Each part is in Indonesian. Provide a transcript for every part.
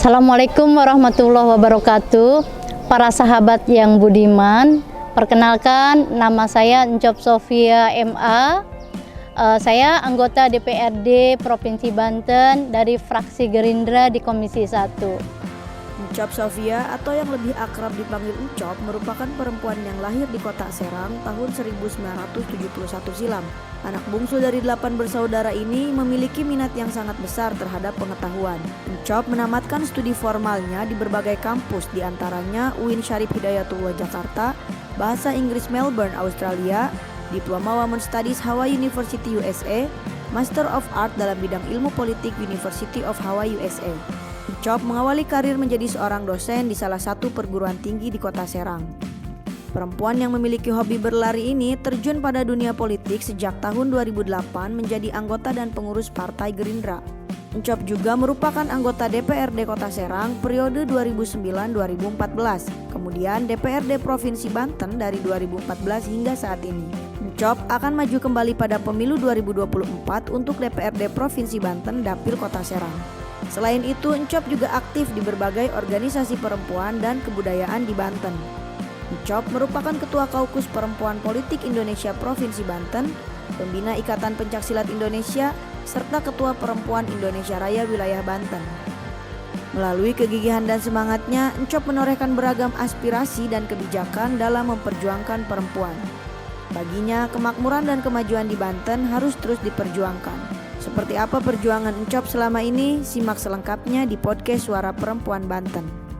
Assalamualaikum warahmatullahi wabarakatuh. Para sahabat yang budiman, perkenalkan nama saya Encop Sofia MA. Saya anggota DPRD Provinsi Banten dari fraksi Gerindra di Komisi 1. Encop Sofia atau yang lebih akrab dipanggil Encop merupakan perempuan yang lahir di kota Serang tahun 1971 silam. Anak bungsu dari 8 bersaudara ini memiliki minat yang sangat besar terhadap pengetahuan. Encop menamatkan studi formalnya di berbagai kampus, diantaranya UIN Syarif Hidayatullah Jakarta, Bahasa Inggris Melbourne, Australia, Diploma Women Studies Hawaii University USA, Master of Art dalam bidang ilmu politik University of Hawaii USA. Encop mengawali karir menjadi seorang dosen di salah satu perguruan tinggi di kota Serang. Perempuan yang memiliki hobi berlari ini terjun pada dunia politik sejak tahun 2008 menjadi anggota dan pengurus Partai Gerindra. Encop juga merupakan anggota DPRD Kota Serang periode 2009-2014, kemudian DPRD Provinsi Banten dari 2014 hingga saat ini. Encop akan maju kembali pada pemilu 2024 untuk DPRD Provinsi Banten Dapil Kota Serang. Selain itu, Encop juga aktif di berbagai organisasi perempuan dan kebudayaan di Banten. Encop merupakan Ketua Kaukus Perempuan Politik Indonesia Provinsi Banten, Pembina Ikatan Pencaksilat Indonesia, serta Ketua Perempuan Indonesia Raya Wilayah Banten. Melalui kegigihan dan semangatnya, Encop menorehkan beragam aspirasi dan kebijakan dalam memperjuangkan perempuan. Baginya, kemakmuran dan kemajuan di Banten harus terus diperjuangkan. Seperti apa perjuangan Encop selama ini? Simak selengkapnya di podcast Suara Perempuan Banten.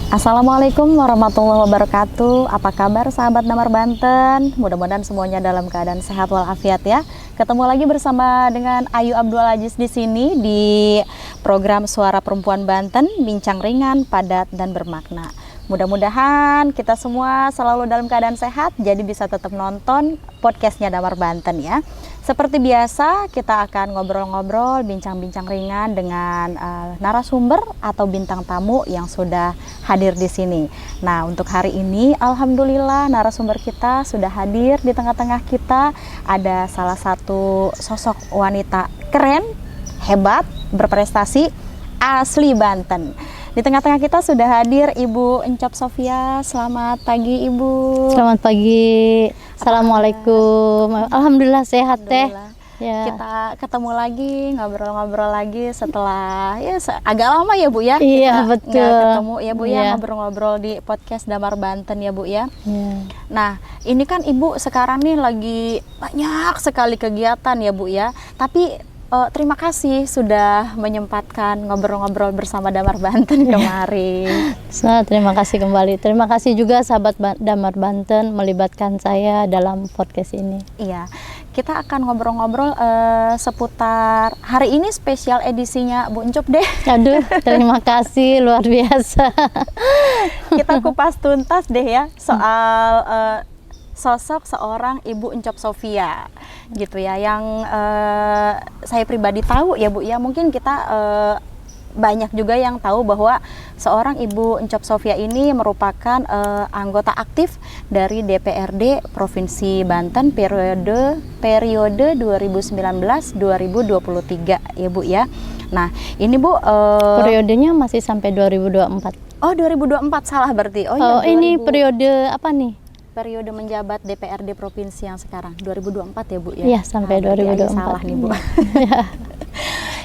Assalamualaikum warahmatullahi wabarakatuh. Apa kabar sahabat Damar Banten? Mudah-mudahan semuanya dalam keadaan sehat walafiat ya. Ketemu lagi bersama dengan Ayu Abdul Aziz di sini di program Suara Perempuan Banten, bincang ringan, padat dan bermakna. Mudah-mudahan kita semua selalu dalam keadaan sehat, jadi bisa tetap nonton podcastnya Damar Banten ya. Seperti biasa, kita akan ngobrol-ngobrol, bincang-bincang ringan dengan narasumber atau bintang tamu yang sudah hadir di sini. Nah, untuk hari ini, alhamdulillah narasumber kita sudah hadir di tengah-tengah kita. Ada salah satu sosok wanita keren, hebat, berprestasi, asli Banten. Di tengah-tengah kita sudah hadir Ibu Encop Sofia. Selamat pagi Ibu. Selamat pagi. Assalamualaikum. Alhamdulillah sehat teh. Ya. Kita ketemu lagi, ngobrol-ngobrol lagi setelah ya agak lama ya Bu ya. Iya, kita betul. nggak ketemu ya Bu ya, Iya. ngobrol-ngobrol di podcast Damar Banten ya Bu ya. Ya. Nah, ini kan Ibu sekarang nih lagi banyak sekali kegiatan ya Bu ya. Tapi terima kasih sudah menyempatkan ngobrol-ngobrol bersama Damar Banten kemarin. Terima kasih kembali. Terima kasih juga sahabat Damar Banten melibatkan saya dalam podcast ini. Iya, kita akan ngobrol-ngobrol seputar hari ini spesial edisinya Bu Encop deh. Aduh, terima kasih luar biasa. Kita kupas tuntas deh ya soal sosok seorang Ibu Encop Sofia gitu ya, yang saya pribadi tahu ya Bu ya, mungkin kita banyak juga yang tahu bahwa seorang Ibu Encop Sofia ini merupakan anggota aktif dari DPRD Provinsi Banten periode 2019-2023 ya Bu ya. Nah ini Bu periodenya masih sampai 2024. Oh 2024 salah berarti. Oh Oh, iya, ini periode apa nih? periode menjabat DPRD provinsi yang sekarang 2024 ya Bu ya? Iya, sampai 2024. Salah nih Bu.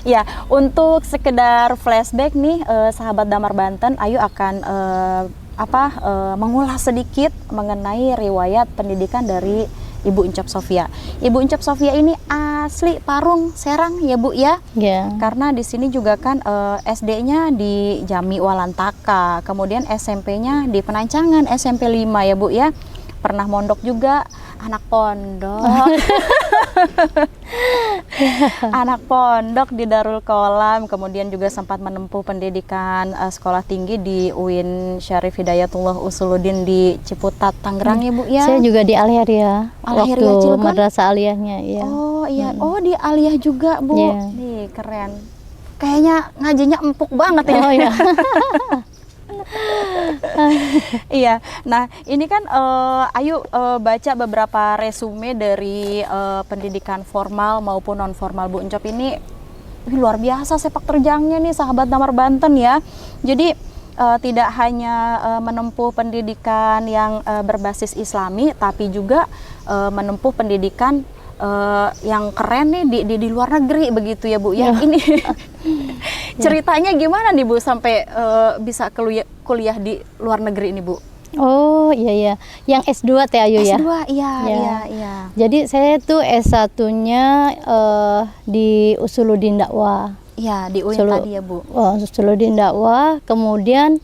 Ya, untuk sekedar flashback nih sahabat Damar Banten, Ayu akan mengulas sedikit mengenai riwayat pendidikan dari Ibu Encop Sofia. Ibu Encop Sofia ini asli Parung, Serang ya Bu ya? Ya. Karena di sini juga kan SD-nya di Jami Walantaka, kemudian SMP-nya di Penancangan SMP 5 ya Bu ya. Pernah mondok juga, anak pondok. Anak pondok di Darul Qolam, kemudian juga sempat menempuh pendidikan sekolah tinggi di UIN Syarif Hidayatullah Usuluddin di Ciputat, Tangerang ya Bu ya. Saya juga di Aliyah ya, waktu Cilegon? madrasah aliyahnya ya. Oh iya, oh di Aliyah juga Bu. Iya. Nih keren. Kayaknya ngajinya empuk banget ya. Oh ya. Iya, nah ini kan Ayu baca beberapa resume dari pendidikan formal maupun non formal Bu Encop ini. Luar biasa sepak terjangnya nih sahabat Damar Banten ya. Jadi tidak hanya menempuh pendidikan yang berbasis Islami, tapi juga menempuh pendidikan yang keren nih di luar negeri begitu ya Bu ya. Ini ceritanya gimana nih Bu sampai bisa kuliah di luar negeri ini Bu? Oh iya ya, yang S2 Teh Ayu ya. S2 iya Ya. iya. Jadi saya tuh S1-nya di Usuluddin Dakwah. Iya di UIN tadi ya Bu. Usuluddin Dakwah, kemudian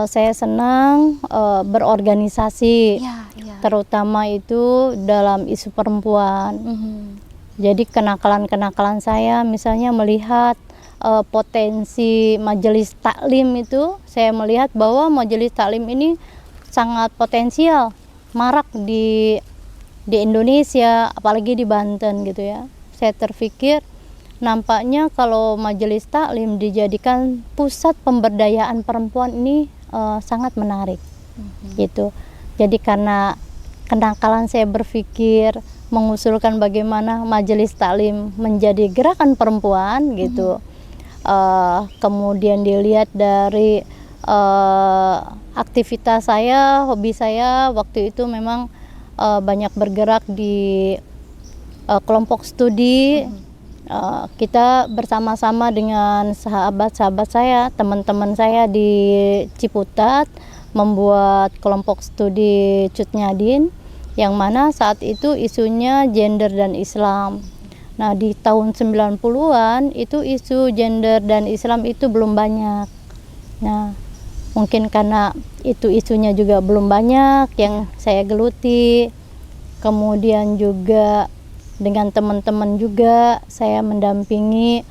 saya senang berorganisasi. Iya. Terutama itu dalam isu perempuan. Jadi kenakalan-kenakalan saya misalnya melihat potensi majelis taklim itu, saya melihat bahwa majelis taklim ini sangat potensial, marak di Indonesia, apalagi di Banten gitu ya. Saya terpikir nampaknya kalau majelis taklim dijadikan pusat pemberdayaan perempuan ini sangat menarik gitu. Jadi karena kenakalan saya berpikir mengusulkan bagaimana majelis taklim menjadi gerakan perempuan gitu. Kemudian dilihat dari aktivitas saya, hobi saya waktu itu memang banyak bergerak di kelompok studi. Kita bersama-sama dengan sahabat-sahabat saya, teman-teman saya di Ciputat membuat kelompok studi Cut Nyadin, yang mana saat itu isunya gender dan Islam. Nah di tahun 90-an itu isu gender dan Islam itu belum banyak. Nah mungkin karena itu isunya juga belum banyak yang saya geluti. Kemudian juga dengan teman-teman juga saya mendampingi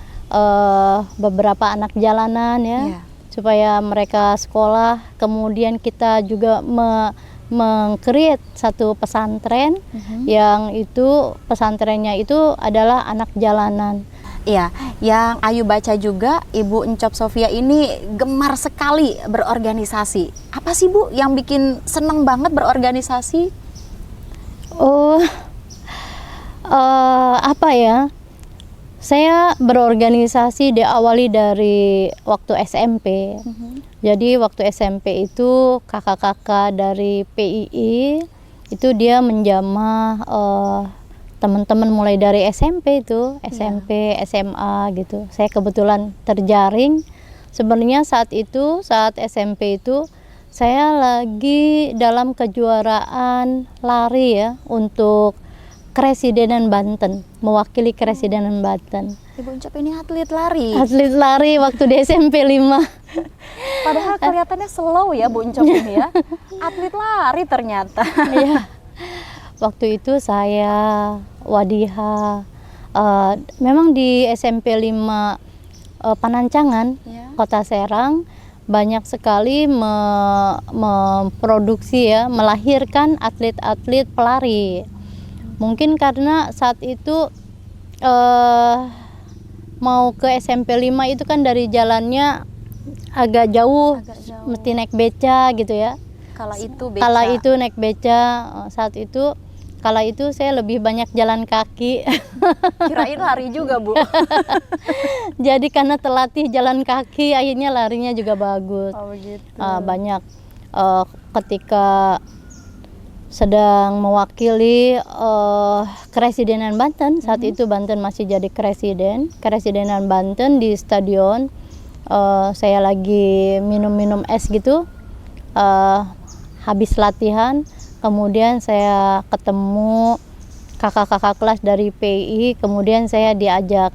beberapa anak jalanan ya. Supaya mereka sekolah, kemudian kita juga meng-create satu pesantren yang itu pesantrennya itu adalah anak jalanan. Iya, yang Ayu baca juga Ibu Encop Sofia ini gemar sekali berorganisasi. Apa sih Bu yang bikin seneng banget berorganisasi? Oh, apa ya? Saya berorganisasi diawali dari waktu SMP. Jadi waktu SMP itu kakak-kakak dari PII itu dia menjamah teman-teman mulai dari SMP itu, SMP, SMA gitu. Saya kebetulan terjaring. Sebenarnya saat SMP itu saya lagi dalam kejuaraan lari ya untuk Keresidenan Banten, mewakili Keresidenan Banten. Ibu Encop ini atlet lari. Atlet lari waktu di SMP 5. Padahal kelihatannya slow ya Bu Encop ini ya. Atlet lari ternyata. Iya. Waktu itu saya Wadiha. Memang di SMP 5 Panancangan, Kota Serang, banyak sekali memproduksi ya, melahirkan atlet-atlet pelari. Mungkin karena saat itu mau ke SMP 5 itu kan dari jalannya agak jauh, mesti naik beca gitu ya. Kala itu naik beca. Saat itu kala itu saya lebih banyak jalan kaki. Kirain lari juga Bu. Jadi karena terlatih jalan kaki akhirnya larinya juga bagus. Oh begitu. Banyak ketika sedang mewakili Keresidenan Banten, saat itu Banten masih jadi Keresidenan Banten di stadion. Saya lagi minum-minum es gitu, habis latihan, kemudian saya ketemu kakak-kakak kelas dari PI, kemudian saya diajak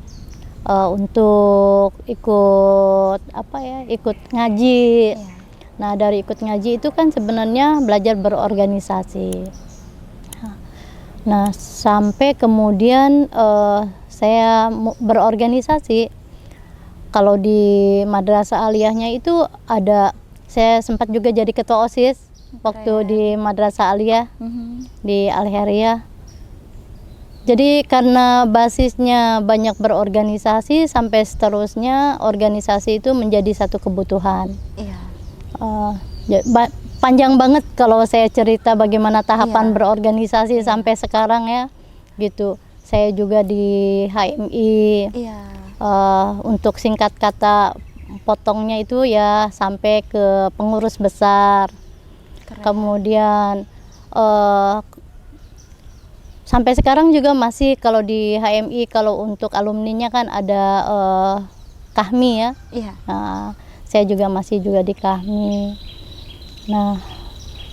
untuk ikut ikut ngaji. Nah, dari ikut ngaji itu kan sebenarnya belajar berorganisasi. Nah, sampai kemudian saya berorganisasi. Kalau di madrasah aliyahnya itu saya sempat juga jadi ketua OSIS waktu di madrasah aliyah di Al-Heriyah. Jadi karena basisnya banyak berorganisasi, sampai seterusnya organisasi itu menjadi satu kebutuhan. Panjang banget kalau saya cerita bagaimana tahapan berorganisasi sampai sekarang ya, gitu. Saya juga di HMI. Untuk singkat kata potongnya itu ya sampai ke pengurus besar. Kemudian sampai sekarang juga masih kalau di HMI, kalau untuk alumninya kan ada Kahmi ya. Nah, saya juga masih di Kahmi. Nah,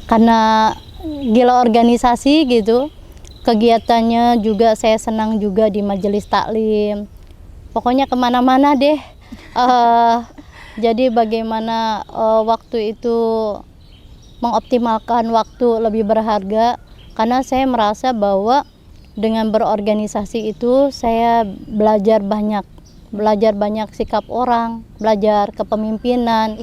karena gila organisasi gitu, kegiatannya juga saya senang juga di majelis taklim. Pokoknya kemana-mana deh. Jadi bagaimana waktu itu mengoptimalkan waktu lebih berharga, karena saya merasa bahwa dengan berorganisasi itu saya belajar banyak sikap orang, belajar kepemimpinan,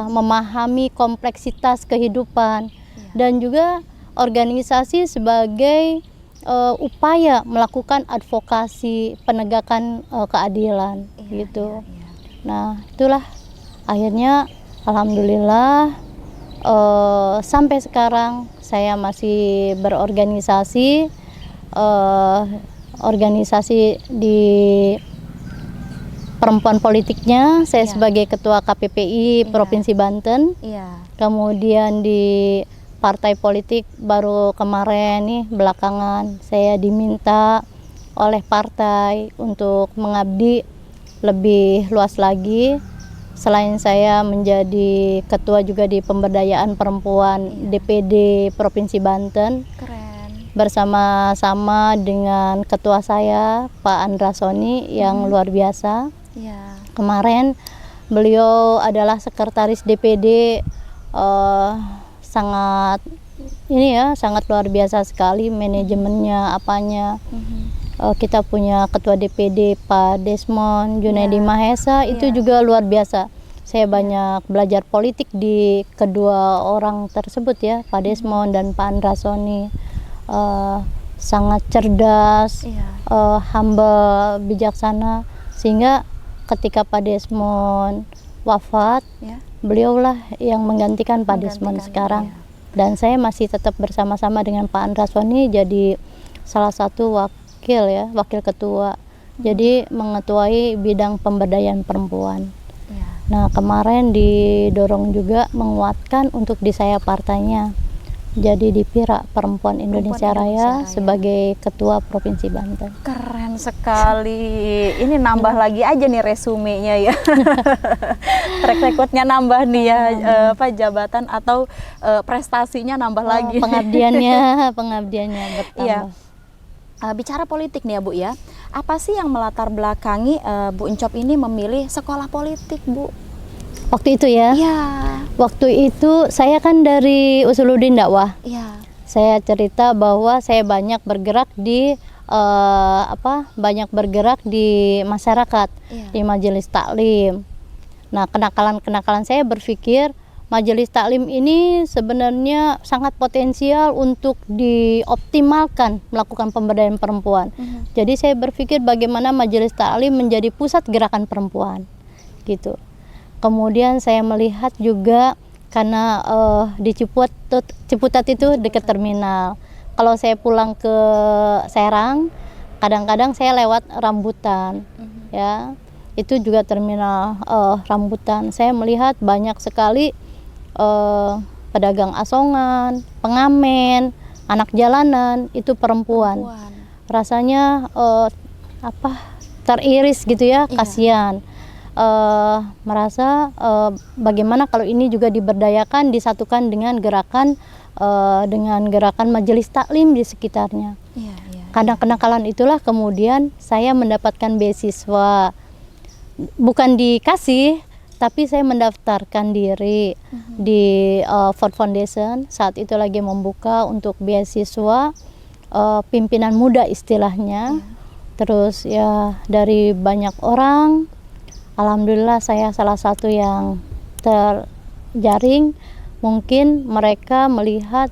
memahami kompleksitas kehidupan, dan juga organisasi sebagai upaya melakukan advokasi penegakan keadilan gitu. Nah, itulah akhirnya alhamdulillah sampai sekarang saya masih berorganisasi, organisasi di perempuan politiknya. Saya sebagai ketua KPPI Provinsi Banten. Kemudian di partai politik baru kemarin nih belakangan saya diminta oleh partai untuk mengabdi lebih luas lagi. Selain saya menjadi ketua juga di pemberdayaan perempuan DPD Provinsi Banten. Bersama-sama dengan ketua saya Pak Andra Soni yang luar biasa. Kemarin beliau adalah sekretaris DPD, sangat luar biasa sekali manajemennya apanya. Kita punya ketua DPD Pak Desmond Junaidi Mahesa, itu juga luar biasa. Saya banyak belajar politik di kedua orang tersebut ya, Pak Desmond dan Pak Andra Soni. Sangat cerdas, humble, bijaksana, sehingga ketika Pak Desmond wafat, beliaulah yang menggantikan Pak Desmond sekarang. Dan saya masih tetap bersama-sama dengan Pak Andra Soni jadi salah satu wakil ketua. Jadi mengetuai bidang pemberdayaan perempuan. Nah, kemarin didorong juga menguatkan untuk di saya partainya. Jadi di PIRA Perempuan Indonesia Raya sebagai ketua Provinsi Banten. Keren sekali. Ini nambah lagi aja nih resumenya ya. Track recordnya nambah nih ya, jabatan atau prestasinya nambah lagi. Pengabdiannya bertambah. Bicara politik nih ya Bu ya, apa sih yang melatar belakangi Bu Encop ini memilih sekolah politik Bu? Waktu itu ya? Waktu itu saya kan dari Usuluddin Dakwah. Saya cerita bahwa saya banyak bergerak di masyarakat, di majelis taklim. Nah, kenakalan saya berpikir majelis taklim ini sebenarnya sangat potensial untuk dioptimalkan melakukan pemberdayaan perempuan. Jadi saya berpikir bagaimana majelis taklim menjadi pusat gerakan perempuan, gitu. Kemudian saya melihat juga karena di Ciputat itu dekat terminal. Kalau saya pulang ke Serang, kadang-kadang saya lewat Rambutan, ya. Itu juga terminal Rambutan. Saya melihat banyak sekali pedagang asongan, pengamen, anak jalanan itu perempuan. Rasanya teriris gitu ya, kasihan. Merasa bagaimana kalau ini juga diberdayakan, disatukan dengan gerakan dengan gerakan majelis taklim di sekitarnya. Iya, iya. Karena kenakalan itulah kemudian saya mendapatkan beasiswa, bukan dikasih, tapi saya mendaftarkan diri di Ford Foundation. Saat itu lagi membuka untuk beasiswa pimpinan muda istilahnya. Terus ya dari banyak orang, alhamdulillah saya salah satu yang terjaring. Mungkin mereka melihat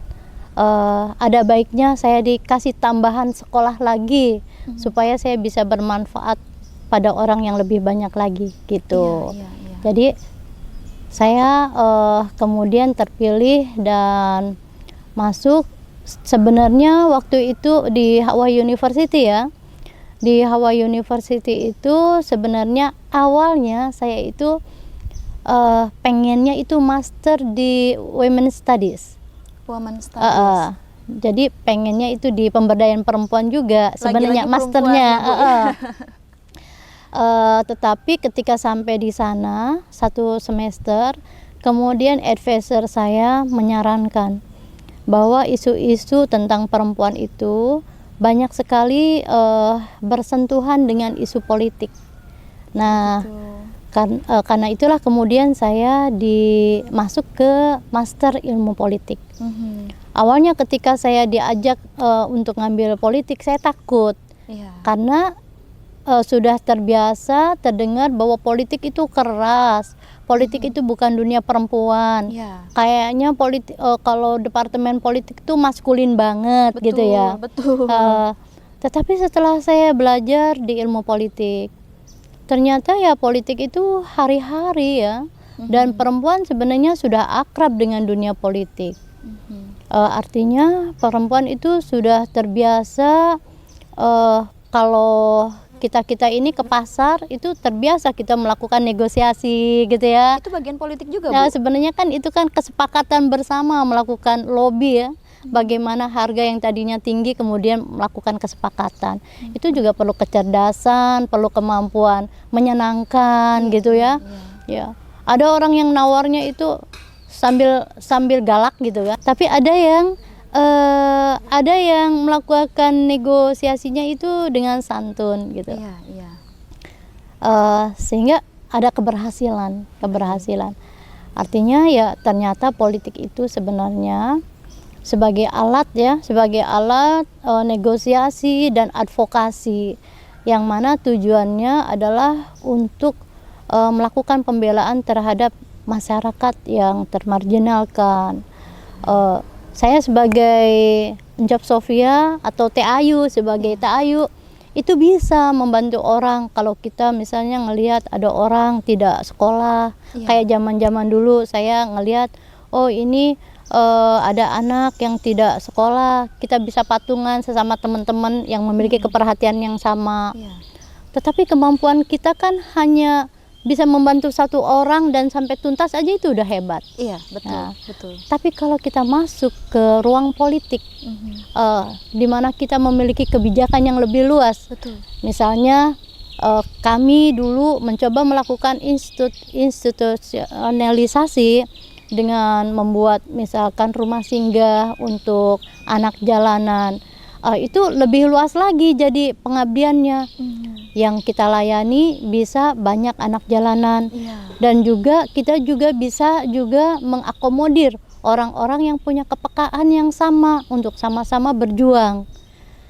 ada baiknya saya dikasih tambahan sekolah lagi supaya saya bisa bermanfaat pada orang yang lebih banyak lagi gitu. Iya, iya, iya. Jadi saya kemudian terpilih dan masuk. Sebenarnya waktu itu di Hawaii University ya. Di Hawaii University itu sebenarnya awalnya saya itu pengennya itu master di Women's Studies. Women Studies. Jadi pengennya itu di pemberdayaan perempuan juga sebenarnya Lagi-lagi masternya. perempuan ya, Bu. Tetapi ketika sampai di sana 1 semester, kemudian advisor saya menyarankan bahwa isu-isu tentang perempuan itu banyak sekali bersentuhan dengan isu politik. Nah, karena itulah kemudian saya masuk ke master ilmu politik. Awalnya ketika saya diajak untuk ngambil politik, saya takut. Iya. Karena sudah terbiasa terdengar bahwa politik itu keras. Politik itu bukan dunia perempuan. Iya. Kayaknya politik kalau departemen politik itu maskulin banget gitu ya. Betul. Tetapi setelah saya belajar di ilmu politik, ternyata ya politik itu hari-hari ya. Dan perempuan sebenarnya sudah akrab dengan dunia politik. Artinya perempuan itu sudah terbiasa kalau kita ini ke pasar itu terbiasa kita melakukan negosiasi gitu ya. Itu bagian politik juga, Nah, Bu? sebenarnya kan itu kan kesepakatan bersama melakukan lobby ya. Bagaimana harga yang tadinya tinggi kemudian melakukan kesepakatan. Itu juga perlu kecerdasan, perlu kemampuan menyenangkan gitu ya. Ya. Ada orang yang nawarnya itu sambil galak gitu kan. Tapi ada yang melakukan negosiasinya itu dengan santun gitu. Iya, iya. Sehingga ada keberhasilan. Artinya ya ternyata politik itu sebenarnya sebagai alat negosiasi dan advokasi yang mana tujuannya adalah untuk melakukan pembelaan terhadap masyarakat yang termarginalkan. Saya sebagai Encop Sofia atau TAYU sebagai TAYU itu bisa membantu orang kalau kita misalnya ngelihat ada orang tidak sekolah. Kayak zaman-zaman dulu saya ngelihat ini ada anak yang tidak sekolah, kita bisa patungan sesama teman-teman yang memiliki keperhatian yang sama. Tetapi kemampuan kita kan hanya bisa membantu 1 orang dan sampai tuntas aja itu udah hebat. Iya, betul, Nah, betul. Tapi kalau kita masuk ke ruang politik, di mana kita memiliki kebijakan yang lebih luas, Betul. misalnya kami dulu mencoba melakukan institusionalisasi dengan membuat misalkan rumah singgah untuk anak jalanan. Itu lebih luas lagi jadi pengabdiannya. Yang kita layani bisa banyak anak jalanan. Dan juga kita juga bisa mengakomodir orang-orang yang punya kepekaan yang sama untuk sama-sama berjuang.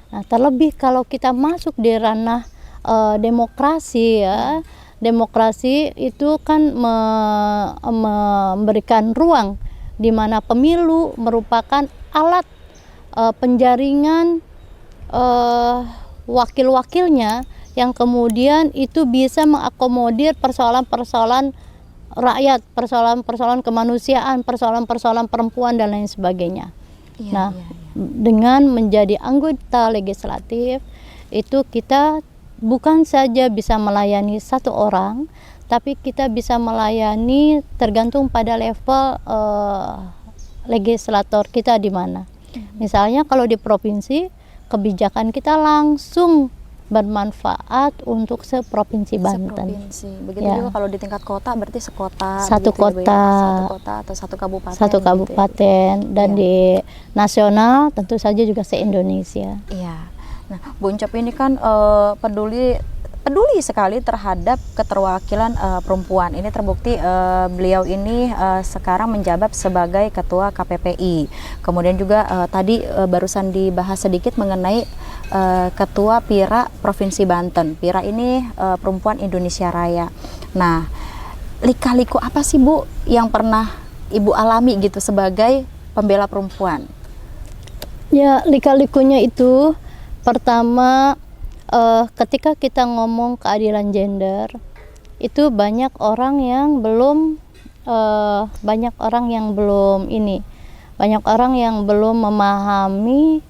Nah, terlebih kalau kita masuk di ranah demokrasi ya. Demokrasi itu kan memberikan ruang di mana pemilu merupakan alat penjaringan wakil-wakilnya yang kemudian itu bisa mengakomodir persoalan-persoalan rakyat, persoalan-persoalan kemanusiaan, persoalan-persoalan perempuan dan lain sebagainya. Dengan menjadi anggota legislatif itu kita bukan saja bisa melayani 1 orang, tapi kita bisa melayani tergantung pada level legislator kita di mana. Misalnya kalau di provinsi, kebijakan kita langsung bermanfaat untuk seprovinsi Banten. Seprovinsi. Begitu Ya. juga kalau di tingkat kota berarti sekota. Satu begitu ya, Bu, ya? kota. Satu kota atau satu kabupaten. Satu gitu ya, Bu. kabupaten dan Iya. di nasional tentu saja juga se-Indonesia. Iya. Nah, Bu Uncop ini kan peduli sekali terhadap keterwakilan perempuan. Ini terbukti beliau ini sekarang menjabat sebagai ketua KPPI. Kemudian juga tadi barusan dibahas sedikit mengenai ketua PIRA Provinsi Banten. PIRA ini Perempuan Indonesia Raya. Nah, lika-liku apa sih Bu yang pernah Ibu alami gitu sebagai pembela perempuan? Ya, lika-likunya itu pertama ketika kita ngomong keadilan gender itu banyak orang yang belum memahami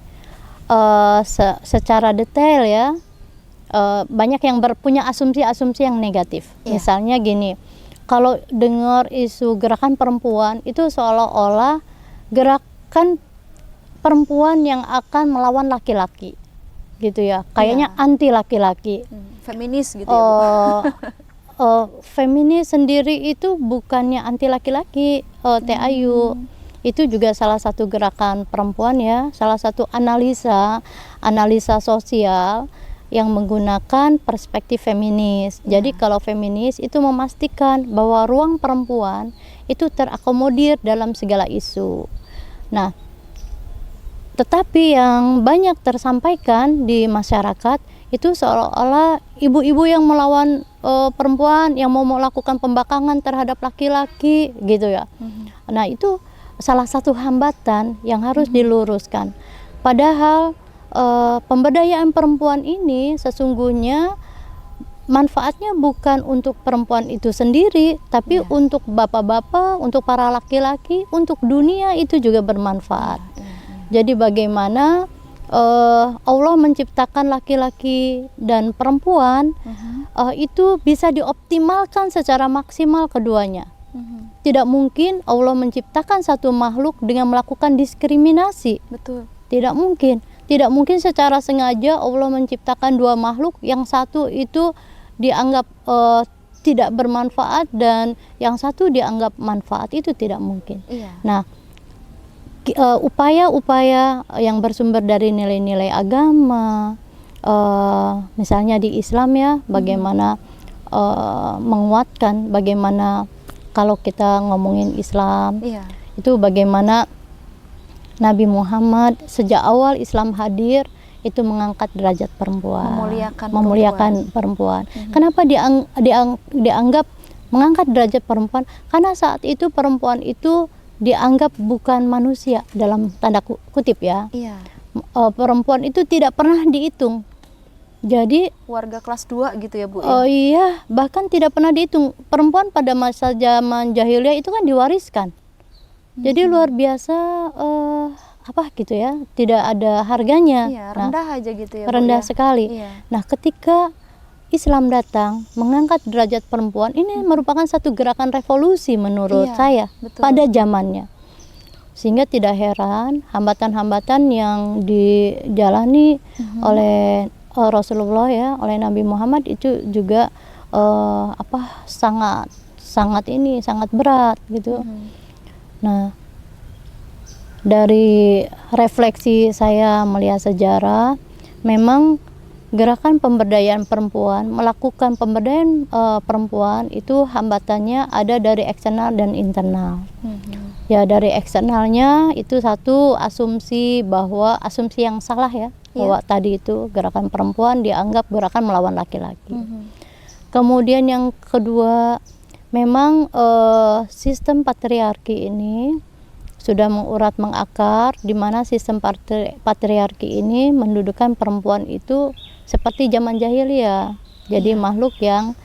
secara detail ya. Banyak yang punya asumsi-asumsi yang negatif. Iya. Misalnya gini, kalau dengar isu gerakan perempuan itu seolah-olah gerakan perempuan yang akan melawan laki-laki gitu ya, kayaknya anti laki-laki. Feminis gitu ya, Bu? Feminis sendiri itu bukannya anti laki-laki, Teh Ayu. Itu juga salah satu gerakan perempuan ya, salah satu analisa sosial yang menggunakan perspektif feminis. Jadi kalau feminis itu memastikan bahwa ruang perempuan itu terakomodir dalam segala isu. Nah, tetapi yang banyak tersampaikan di masyarakat itu seolah-olah ibu-ibu yang melawan perempuan, yang mau melakukan pembangkangan terhadap laki-laki gitu ya. Nah, itu salah satu hambatan yang harus diluruskan. Padahal pemberdayaan perempuan ini sesungguhnya manfaatnya bukan untuk perempuan itu sendiri, tapi untuk bapak-bapak, untuk para laki-laki, untuk dunia itu juga bermanfaat. Jadi bagaimana Allah menciptakan laki-laki dan perempuan itu bisa dioptimalkan secara maksimal keduanya. Tidak mungkin Allah menciptakan satu makhluk dengan melakukan diskriminasi. Betul. Tidak mungkin. Tidak mungkin secara sengaja Allah menciptakan dua makhluk, yang satu itu dianggap tidak bermanfaat dan yang satu dianggap manfaat. Itu tidak mungkin. Iya. Nah, upaya-upaya yang bersumber dari nilai-nilai agama, misalnya di Islam ya, bagaimana menguatkan, bagaimana kalau kita ngomongin Islam, itu bagaimana Nabi Muhammad sejak awal Islam hadir itu mengangkat derajat perempuan, memuliakan perempuan. Kenapa dianggap mengangkat derajat perempuan? Karena saat itu perempuan itu dianggap bukan manusia dalam tanda kutip ya. Perempuan itu tidak pernah dihitung. Jadi warga kelas 2 gitu ya, Bu? Oh iya, bahkan tidak pernah dihitung. Perempuan pada masa zaman jahiliyah itu kan diwariskan. Jadi luar biasa gitu ya, tidak ada harganya. Rendah aja gitu ya, Bu, rendah sekali. Nah, ketika Islam datang mengangkat derajat perempuan, ini merupakan satu gerakan revolusi menurut saya pada zamannya. Sehingga tidak heran hambatan-hambatan yang dijalani oleh Rasulullah ya, oleh Nabi Muhammad itu juga sangat berat gitu. Nah, dari refleksi saya melihat sejarah, memang gerakan pemberdayaan perempuan, melakukan pemberdayaan perempuan itu hambatannya ada dari eksternal dan internal. Ya, dari eksternalnya itu satu asumsi yang salah ya, bahwa tadi itu gerakan perempuan dianggap gerakan melawan laki-laki. Kemudian yang kedua, memang sistem patriarki ini sudah mengakar, di mana sistem patriarki ini mendudukan perempuan itu seperti zaman jahiliyah. Jadi makhluk yang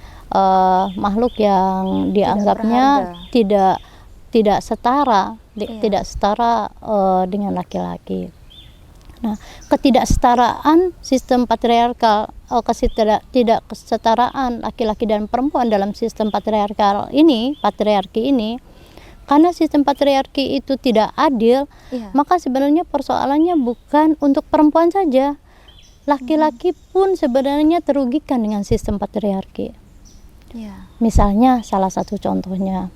dianggapnya tidak setara dengan laki-laki. Nah, ketidaksetaraan sistem patriarkal, ketidaksetaraan laki-laki dan perempuan dalam sistem patriarki ini, karena sistem patriarki itu tidak adil, maka sebenarnya persoalannya bukan untuk perempuan saja. laki-laki pun sebenarnya terugikan dengan sistem patriarki. Ya. Misalnya salah satu contohnya,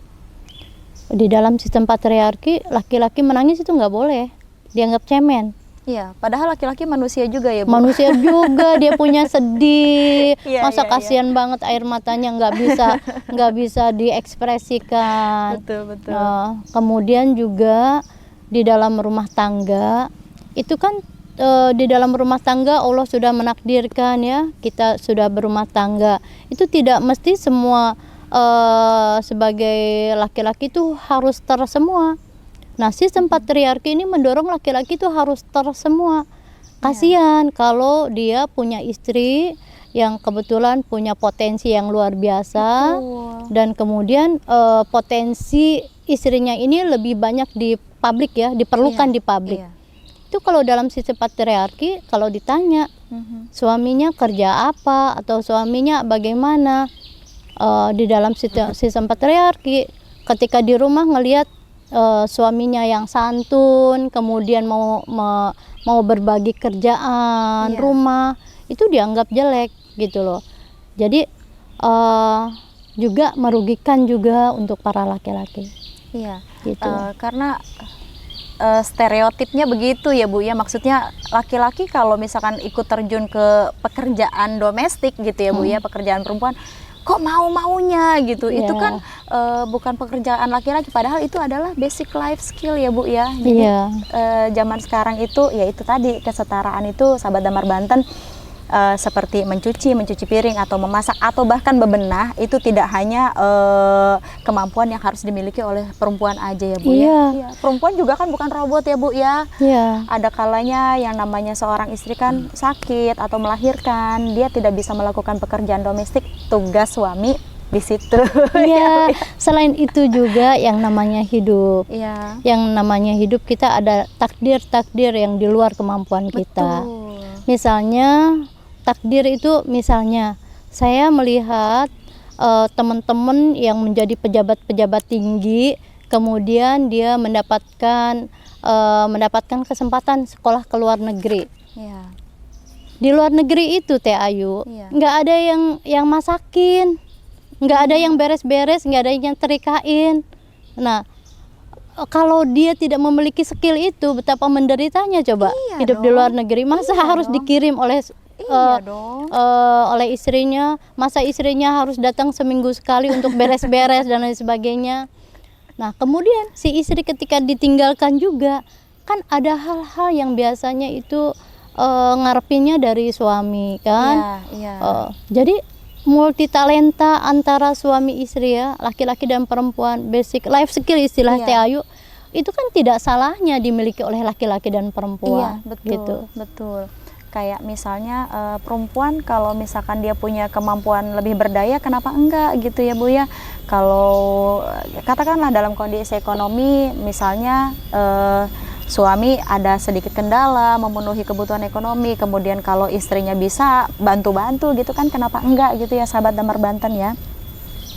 di dalam sistem patriarki laki-laki menangis itu nggak boleh, dianggap cemen. Iya, padahal laki-laki manusia juga ya, Bu. Manusia juga, dia punya sedih, Iya, masa iya, kasihan banget air matanya nggak bisa diekspresikan. Betul, betul. Kemudian juga di dalam rumah tangga itu kan di dalam rumah tangga Allah sudah menakdirkan ya, kita sudah berumah tangga. Itu tidak mesti semua sebagai laki-laki itu harus semua. Nah, sistem patriarki ini mendorong laki-laki itu harus semua. Kasihan kalau dia punya istri yang kebetulan punya potensi yang luar biasa. Betul. Dan kemudian potensi istrinya ini lebih banyak di publik ya, diperlukan Iya, di publik. iya. Itu kalau dalam sistem patriarki, kalau ditanya suaminya kerja apa atau suaminya bagaimana, di dalam sistem patriarki, ketika di rumah ngelihat suaminya yang santun, kemudian mau berbagi kerjaan Iya. rumah, itu dianggap jelek gitu loh. Jadi juga merugikan juga untuk para laki-laki Iya. gitu. Karena stereotipnya begitu ya, Bu ya. Maksudnya laki-laki kalau misalkan ikut terjun ke pekerjaan domestik gitu ya, Bu ya, pekerjaan perempuan, kok mau-maunya gitu. Iya. Itu kan bukan pekerjaan laki-laki, padahal itu adalah basic life skill ya, Bu ya. Jadi Iya. zaman sekarang itu ya itu tadi, kesetaraan itu sahabat Damar Banten, seperti mencuci piring atau memasak atau bahkan bebenah, itu tidak hanya kemampuan yang harus dimiliki oleh perempuan aja ya, Bu Iya. ya. Iya. Perempuan juga kan bukan robot ya, Bu ya. Iya. Ada kalanya yang namanya seorang istri kan sakit atau melahirkan, dia tidak bisa melakukan pekerjaan domestik, tugas suami di situ. Iya, selain itu juga yang namanya hidup. Iya. Yang namanya hidup kita ada takdir-takdir yang di luar kemampuan kita. Betul. Misalnya takdir itu, misalnya saya melihat teman-teman yang menjadi pejabat-pejabat tinggi, kemudian dia mendapatkan kesempatan sekolah ke luar negeri. Iya. Di luar negeri itu Teh Ayu, Iya. nggak ada yang masakin, nggak ada yang beres-beres, nggak ada yang terikain. Nah, kalau dia tidak memiliki skill itu, betapa menderitanya coba Iya hidup di dong. luar negeri. Masa Iya harus dong. dikirim oleh Iya dong. oleh istrinya, masa istrinya harus datang seminggu sekali untuk beres-beres dan lain sebagainya. Nah, kemudian si istri ketika ditinggalkan juga, kan ada hal-hal yang biasanya itu ngarepinnya dari suami kan. Iya, iya. Jadi multi talenta antara suami istri ya, laki-laki dan perempuan, basic life skill istilah Iya. Teh Ayu, itu kan tidak salahnya dimiliki oleh laki-laki dan perempuan. Iya, betul, Gitu. betul. Kayak misalnya perempuan kalau misalkan dia punya kemampuan lebih berdaya, kenapa enggak gitu ya, Bu ya. Kalau katakanlah dalam kondisi ekonomi, misalnya suami ada sedikit kendala memenuhi kebutuhan ekonomi, kemudian kalau istrinya bisa bantu-bantu gitu kan, kenapa enggak gitu ya, sahabat Damar Banten ya.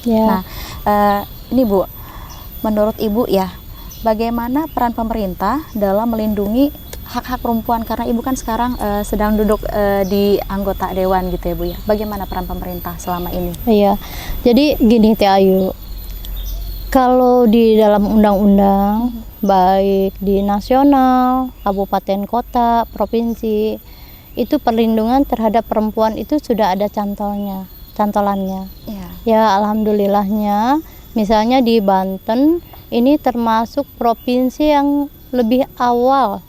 Ya. Nah, ini Bu, menurut Ibu ya, bagaimana peran pemerintah dalam melindungi hak-hak perempuan, karena Ibu kan sekarang sedang duduk di anggota dewan gitu ya, Bu ya. Bagaimana peran pemerintah selama ini? Iya, jadi gini Teh Ayu, kalau di dalam undang-undang, baik di nasional, kabupaten, kota, provinsi, itu perlindungan terhadap perempuan itu sudah ada cantolannya. Iya. Ya, alhamdulillahnya, misalnya di Banten, ini termasuk provinsi yang lebih awal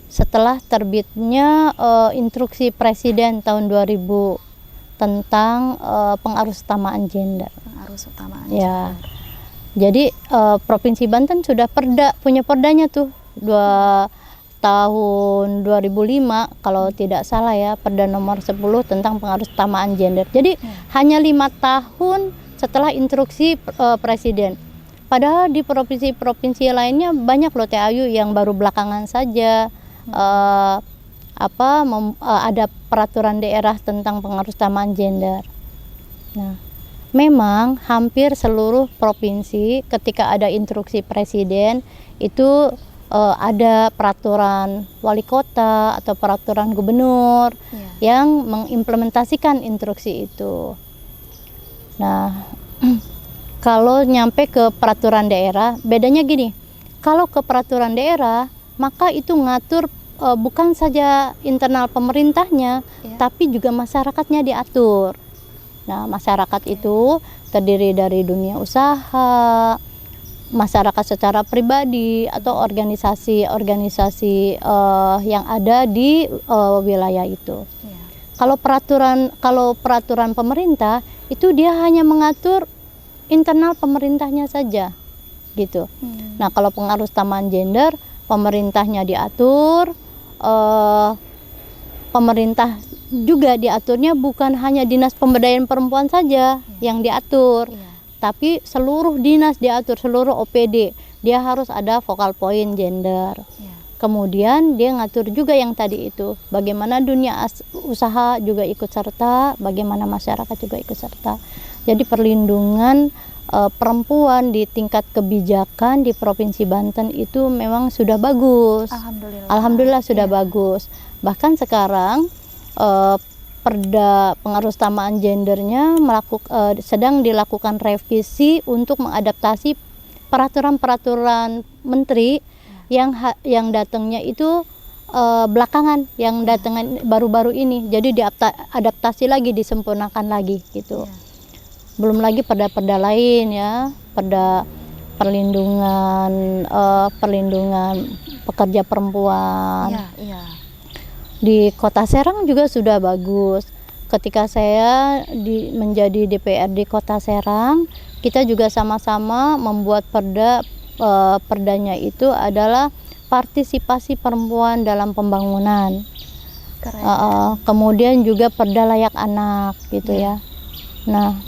setelah terbitnya instruksi Presiden tahun 2000 tentang pengarusutamaan gender. Pengarus utama. Ya, jadi Provinsi Banten sudah punya perdanya tuh tahun 2005 kalau tidak salah ya, Perda nomor 10 tentang pengarusutamaan gender. Jadi hanya 5 tahun setelah instruksi Presiden. Padahal di provinsi-provinsi lainnya banyak loh Teh Ayu yang baru belakangan saja ada peraturan daerah tentang pengarusutamaan gender. Nah, memang hampir seluruh provinsi ketika ada instruksi Presiden itu ada peraturan wali kota atau peraturan gubernur yang mengimplementasikan instruksi itu. Nah, kalau nyampe ke peraturan daerah, bedanya gini, kalau ke peraturan daerah, maka itu ngatur bukan saja internal pemerintahnya, tapi juga masyarakatnya diatur. Nah, masyarakat itu terdiri dari dunia usaha, masyarakat secara pribadi, atau organisasi-organisasi yang ada di wilayah itu. Kalau peraturan pemerintah itu dia hanya mengatur internal pemerintahnya saja, gitu. Nah, kalau pengaruh utamaan gender, pemerintahnya diatur, pemerintah juga diaturnya bukan hanya dinas pemberdayaan perempuan saja yang diatur, tapi seluruh dinas diatur, seluruh OPD dia harus ada focal point gender. Kemudian dia ngatur juga yang tadi itu, bagaimana dunia usaha juga ikut serta, bagaimana masyarakat juga ikut serta. Jadi perlindungan perempuan di tingkat kebijakan di Provinsi Banten itu memang sudah bagus. Alhamdulillah sudah bagus. Bahkan sekarang Perda pengaruh utamaan gendernya sedang dilakukan revisi untuk mengadaptasi peraturan-peraturan menteri yang datangnya itu belakangan, yang datangnya baru-baru ini. Jadi diadaptasi lagi, disempurnakan lagi gitu. Belum lagi perda-perda lain ya, perda perlindungan pekerja perempuan. Di Kota Serang juga sudah bagus. Ketika saya menjadi DPRD Kota Serang, kita juga sama-sama membuat perdanya itu adalah partisipasi perempuan dalam pembangunan. Kemudian juga perda layak anak gitu ya. Nah,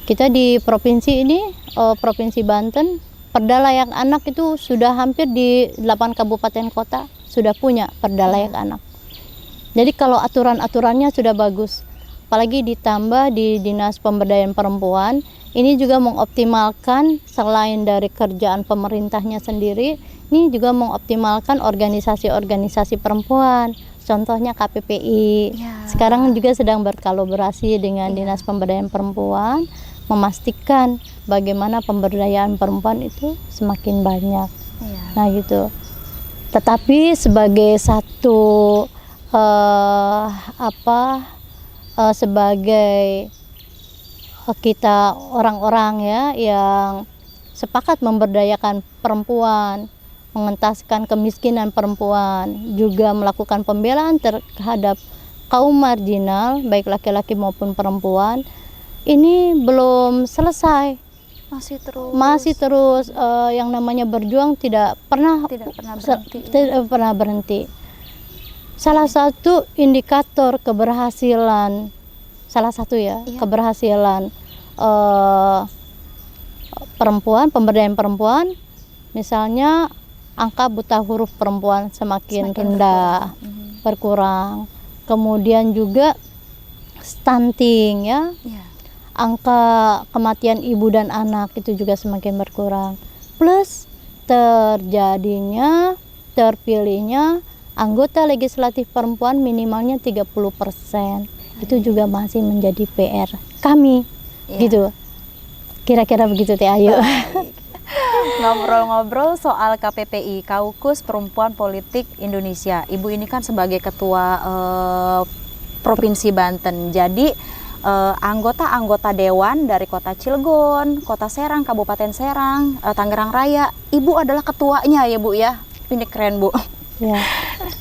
kita di provinsi ini, Provinsi Banten, perda layak anak itu sudah hampir di 8 kabupaten kota sudah punya perda layak anak. Jadi kalau aturan-aturannya sudah bagus, apalagi ditambah di Dinas Pemberdayaan Perempuan, ini juga mengoptimalkan selain dari kerjaan pemerintahnya sendiri, ini juga mengoptimalkan organisasi-organisasi perempuan. Contohnya KPPI. Sekarang juga sedang berkolaborasi dengan Dinas Pemberdayaan Perempuan, memastikan bagaimana pemberdayaan perempuan itu semakin banyak. Nah gitu. Tetapi sebagai satu sebagai kita orang-orang ya yang sepakat memberdayakan perempuan, mengentaskan kemiskinan perempuan, juga melakukan pembelaan terhadap kaum marginal baik laki-laki maupun perempuan, ini belum selesai, masih terus yang namanya berjuang tidak pernah berhenti. Salah satu indikator keberhasilan, keberhasilan perempuan, pemberdayaan perempuan, misalnya angka buta huruf perempuan semakin rendah, berkurang. Kemudian juga stunting ya, angka kematian ibu dan anak itu juga semakin berkurang. Plus terpilihnya anggota legislatif perempuan minimalnya 30%. Itu juga masih menjadi PR kami, gitu. Kira-kira begitu Teh Ayu. Ngobrol-ngobrol soal KPPI, Kaukus Perempuan Politik Indonesia. Ibu ini kan sebagai ketua Provinsi Banten. Jadi anggota-anggota dewan dari Kota Cilegon, Kota Serang, Kabupaten Serang, Tangerang Raya, Ibu adalah ketuanya ya Bu ya. Ini keren Bu. Ya.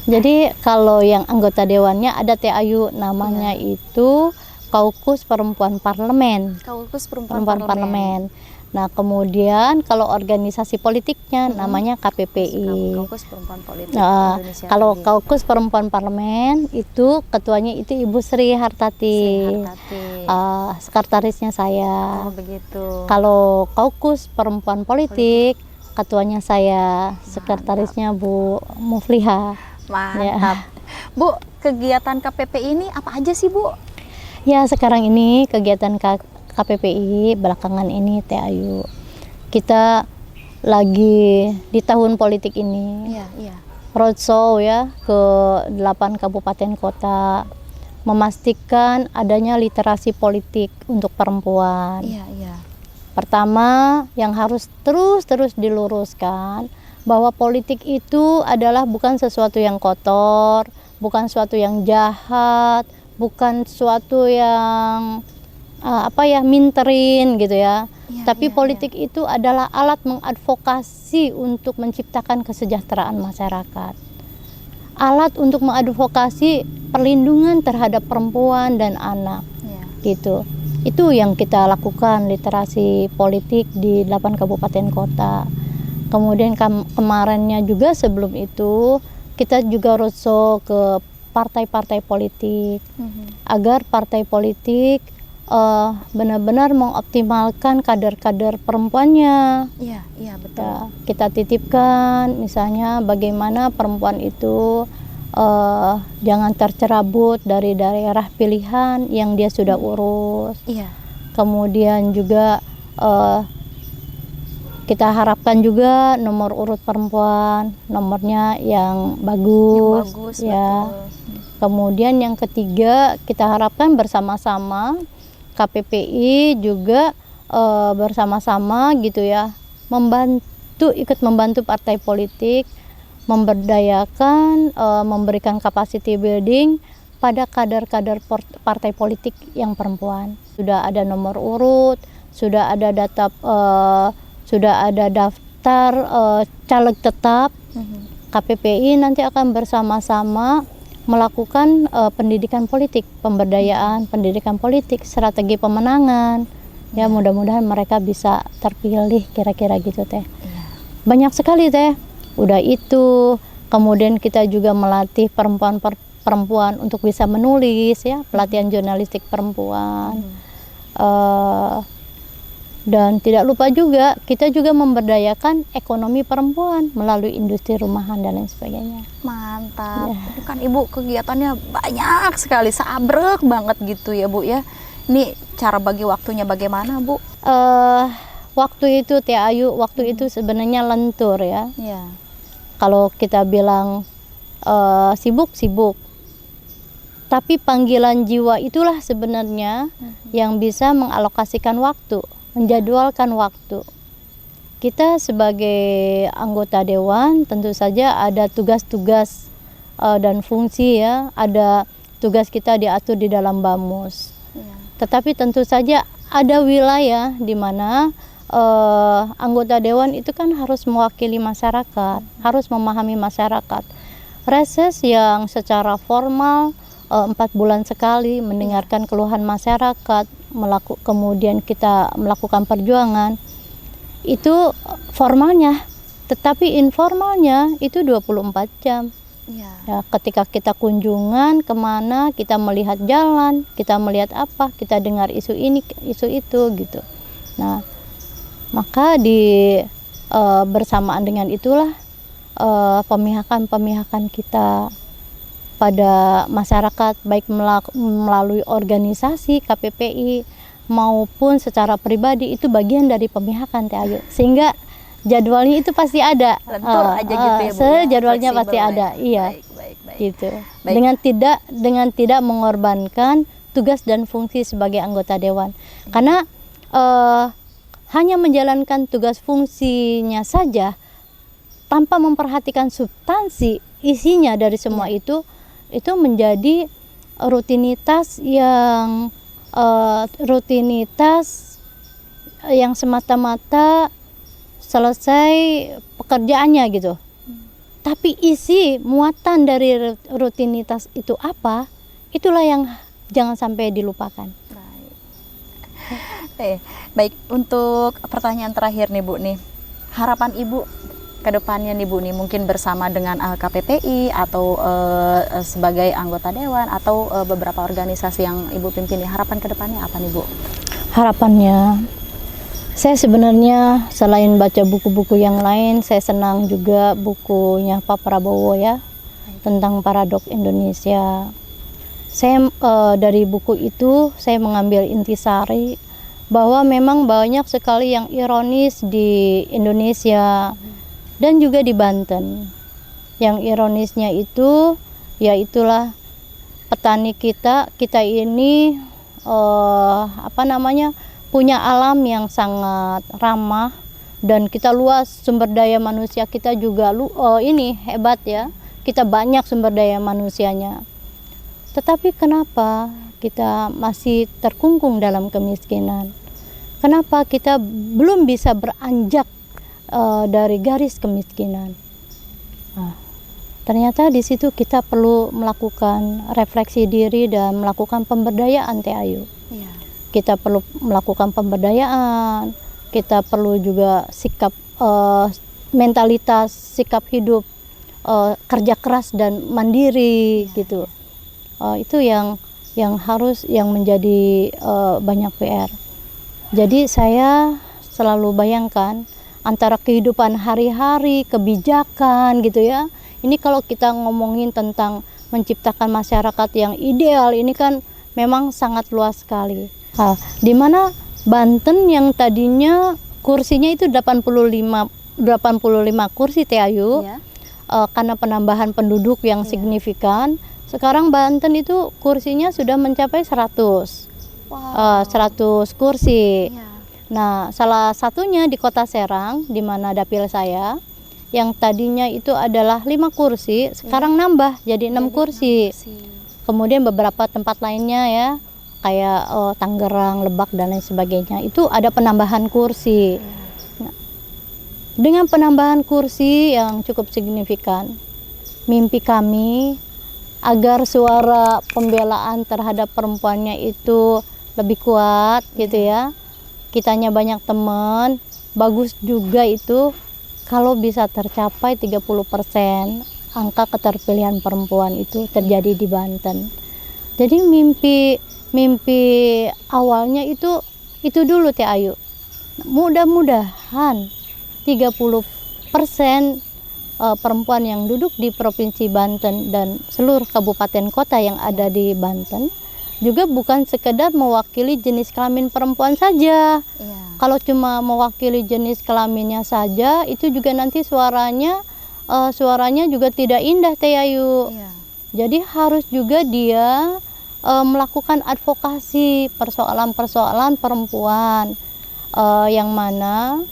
Jadi kalau yang anggota dewannya ada Teh Ayu, namanya itu Kaukus Perempuan Parlemen. Kaukus Perempuan Parlemen. Nah, kemudian kalau organisasi politiknya namanya KPPI. Kaukus Perempuan Politik Indonesia. Kalau Kaukus Perempuan Parlemen itu ketuanya itu Ibu Sri Hartati. Sekretarisnya saya. Oh, begitu. Kalau Kaukus Perempuan Politik ketuanya saya, sekretarisnya Bu Mufliha. Mantap. Ya. Bu, kegiatan KPPI ini apa aja sih Bu? Ya, sekarang ini kegiatan KPPI belakangan ini Teh Ayu, kita lagi di tahun politik ini. Iya, iya. Roadshow ya ke 8 kabupaten kota, memastikan adanya literasi politik untuk perempuan. Iya, iya. Pertama, yang harus terus diluruskan bahwa politik itu adalah bukan sesuatu yang kotor, bukan sesuatu yang jahat, bukan sesuatu yang minterin gitu ya. Iya, Tapi iya, politik itu adalah alat mengadvokasi untuk menciptakan kesejahteraan masyarakat. Alat untuk mengadvokasi perlindungan terhadap perempuan dan anak. Iya. Gitu. Itu yang kita lakukan, literasi politik di 8 kabupaten kota. Kemudian kemarinnya juga sebelum itu kita juga roadshow ke partai-partai politik agar partai politik benar-benar mengoptimalkan kader-kader perempuannya. Iya, iya, betul. Ya, kita titipkan misalnya bagaimana perempuan itu jangan tercerabut dari daerah pilihan yang dia sudah urus. Iya. Kemudian juga kita harapkan juga nomor urut perempuan, nomornya yang bagus, Yang bagus, ya. betul. Kemudian yang ketiga kita harapkan bersama-sama KPPI juga bersama-sama gitu ya, ikut membantu partai politik memberdayakan, memberikan capacity building pada kader-kader partai politik yang perempuan. Sudah ada nomor urut, sudah ada daftar caleg tetap. KPPI nanti akan bersama-sama melakukan pendidikan politik, pemberdayaan pendidikan politik, strategi pemenangan. Ya, mudah-mudahan mereka bisa terpilih kira-kira gitu teh. Banyak sekali teh. Udah itu, kemudian kita juga melatih perempuan untuk bisa menulis ya, pelatihan jurnalistik perempuan. Dan tidak lupa juga kita juga memberdayakan ekonomi perempuan melalui industri rumahan dan lain sebagainya. Mantap. Ya. Itu kan Ibu kegiatannya banyak sekali, sabrek banget gitu ya Bu ya. Ini cara bagi waktunya bagaimana Bu? Waktu itu Teh Ayu, waktu itu sebenarnya lentur ya. Iya. Kalau kita bilang sibuk. Tapi panggilan jiwa itulah sebenarnya yang bisa mengalokasikan waktu, menjadwalkan waktu. Kita sebagai anggota dewan tentu saja ada tugas-tugas dan fungsi ya, ada tugas kita diatur di dalam BAMUS. Tetapi tentu saja ada wilayah di mana anggota dewan itu kan harus mewakili masyarakat, harus memahami masyarakat. Reses yang secara formal 4 bulan sekali mendengarkan keluhan masyarakat, kemudian kita melakukan perjuangan, itu formalnya. Tetapi informalnya itu 24 jam. Ya, ketika kita kunjungan kemana, kita melihat jalan, kita melihat apa, kita dengar isu ini, isu itu gitu. Nah, maka bersamaan dengan itulah pemihakan kita pada masyarakat, baik melalui organisasi KPPI maupun secara pribadi, itu bagian dari pemihakan Teh Ayu. Sehingga jadwalnya itu pasti ada. Lentur aja gitu ya Bu ya. Jadwalnya pasti Fleksibel ada. ya. Iya. Baik. Gitu. Baik. Dengan tidak mengorbankan tugas dan fungsi sebagai anggota dewan. Karena hanya menjalankan tugas fungsinya saja tanpa memperhatikan substansi isinya dari semua itu menjadi rutinitas yang semata-mata selesai pekerjaannya gitu. Tapi isi muatan dari rutinitas itu apa? Itulah yang jangan sampai dilupakan. Baik, untuk pertanyaan terakhir nih Bu nih. Harapan Ibu ke depannya nih Bu nih, mungkin bersama dengan KPPI atau sebagai anggota dewan atau beberapa organisasi yang Ibu pimpin, harapan ke depannya apa nih Bu? Harapannya, saya sebenarnya selain baca buku-buku yang lain, saya senang juga bukunya Pak Prabowo ya, tentang Paradoks Indonesia. Saya dari buku itu saya mengambil intisari bahwa memang banyak sekali yang ironis di Indonesia dan juga di Banten. Yang ironisnya itu, ya itulah petani kita ini punya alam yang sangat ramah, dan kita luas, sumber daya manusia kita juga ini hebat ya. Kita banyak sumber daya manusianya. Tetapi kenapa kita masih terkungkung dalam kemiskinan? Kenapa kita belum bisa beranjak dari garis kemiskinan? Nah, ternyata di situ kita perlu melakukan refleksi diri dan melakukan pemberdayaan, Teh Ayu. Iya. Kita perlu melakukan pemberdayaan, kita perlu juga sikap mentalitas, sikap hidup kerja keras dan mandiri gitu. Itu yang menjadi banyak PR. Jadi saya selalu bayangkan antara kehidupan hari-hari, kebijakan gitu ya. Ini kalau kita ngomongin tentang menciptakan masyarakat yang ideal, ini kan memang sangat luas sekali. Di mana Banten yang tadinya kursinya itu 85 kursi, Teh Ayu, Iya. Karena penambahan penduduk yang signifikan, sekarang Banten itu kursinya sudah mencapai 100. Wow. 100 kursi. Iya. Nah, salah satunya di Kota Serang, di mana dapil saya, yang tadinya itu adalah 5 kursi, sekarang nambah jadi 6 kursi. Kemudian beberapa tempat lainnya ya, kayak Tangerang, Lebak dan lain sebagainya, itu ada penambahan kursi. Nah, dengan penambahan kursi yang cukup signifikan, mimpi kami agar suara pembelaan terhadap perempuannya itu lebih kuat gitu ya. Kitanya banyak teman, bagus juga itu kalau bisa tercapai 30% angka keterpilihan perempuan itu terjadi di Banten. Jadi mimpi awalnya itu dulu, Teh Ayu. Mudah-mudahan 30% perempuan yang duduk di Provinsi Banten dan seluruh kabupaten kota yang ada di Banten juga bukan sekedar mewakili jenis kelamin perempuan saja. Iya. Kalau cuma mewakili jenis kelaminnya saja, itu juga nanti suaranya juga tidak indah, Teh Ayu. Iya. Jadi harus juga dia melakukan advokasi persoalan-persoalan perempuan, yang mana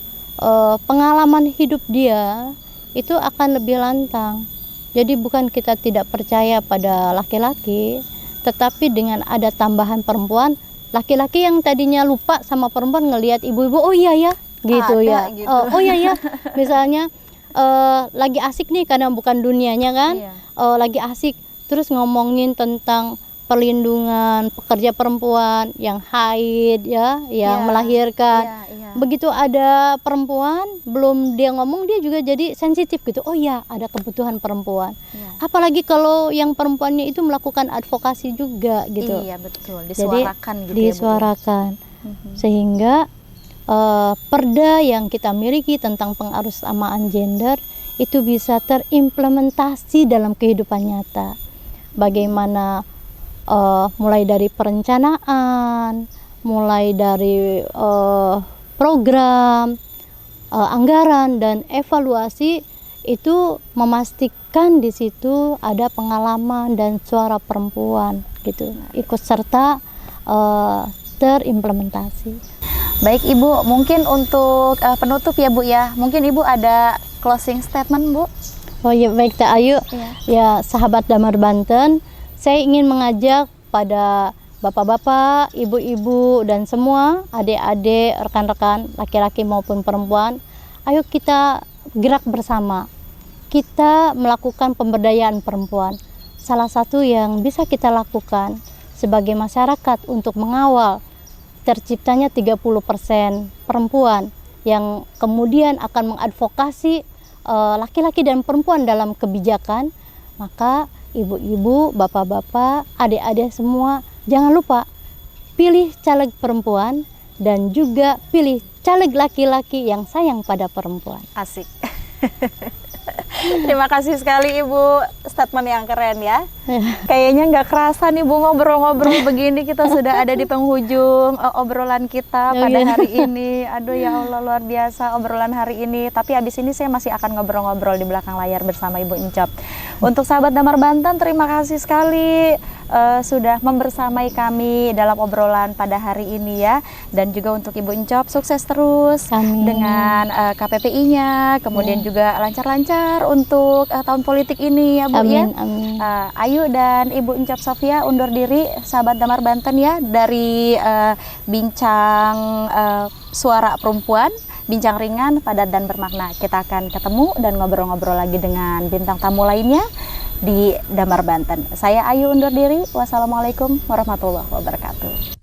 pengalaman hidup dia itu akan lebih lantang. Jadi bukan kita tidak percaya pada laki-laki, tetapi dengan ada tambahan perempuan, laki-laki yang tadinya lupa sama perempuan ngelihat ibu-ibu, oh iya ya, gitu Ada, ya. gitu. Oh iya ya, misalnya lagi asik nih karena bukan dunianya kan, Iya. lagi asik terus ngomongin tentang perlindungan pekerja perempuan yang haid ya, yang Iya. melahirkan. Iya, iya. Begitu ada perempuan, belum dia ngomong dia juga jadi sensitif gitu. Oh iya, ada kebutuhan perempuan. Iya. Apalagi kalau yang perempuannya itu melakukan advokasi juga gitu. Iya, betul. Jadi Disuarakan gitu disuarakan. ya, Bu. Mhm. Sehingga perda yang kita miliki tentang pengarusamaan gender itu bisa terimplementasi dalam kehidupan nyata. Bagaimana mulai dari perencanaan, mulai dari program, anggaran dan evaluasi itu memastikan di situ ada pengalaman dan suara perempuan gitu, ikut serta terimplementasi. Baik Ibu, mungkin untuk penutup ya Bu ya, mungkin Ibu ada closing statement Bu? Oh ya, baik Teh Ayu. Iya. Ya, sahabat Damar Banten, saya ingin mengajak pada bapak-bapak, ibu-ibu dan semua adik-adik, rekan-rekan laki-laki maupun perempuan, ayo kita gerak bersama. Kita melakukan pemberdayaan perempuan. Salah satu yang bisa kita lakukan sebagai masyarakat untuk mengawal terciptanya 30% perempuan yang kemudian akan mengadvokasi laki-laki dan perempuan dalam kebijakan, maka ibu-ibu, bapak-bapak, adik-adik semua jangan lupa pilih caleg perempuan dan juga pilih caleg laki-laki yang sayang pada perempuan. Asik. Terima kasih sekali Ibu, statement yang keren ya. Kayaknya nggak kerasa nih Bu, ngobrol-ngobrol begini kita sudah ada di penghujung obrolan kita pada hari ini. Aduh ya Allah, luar biasa obrolan hari ini. Tapi habis ini saya masih akan ngobrol-ngobrol di belakang layar bersama Ibu Encop. Untuk sahabat Damar Banten, terima kasih sekali sudah membersamai kami dalam obrolan pada hari ini ya. Dan juga untuk Ibu Encop, sukses terus dengan KPPI-nya, kemudian juga lancar-lancar untuk tahun politik ini ya Bu. Amin, ya. amin. Ayu dan Ibu Encop Sofia undur diri, sahabat Damar Banten ya, dari bincang suara perempuan, bincang ringan, padat dan bermakna. Kita akan ketemu dan ngobrol-ngobrol lagi dengan bintang tamu lainnya di Damar Banten. Saya Ayu undur diri. Wassalamualaikum warahmatullahi wabarakatuh.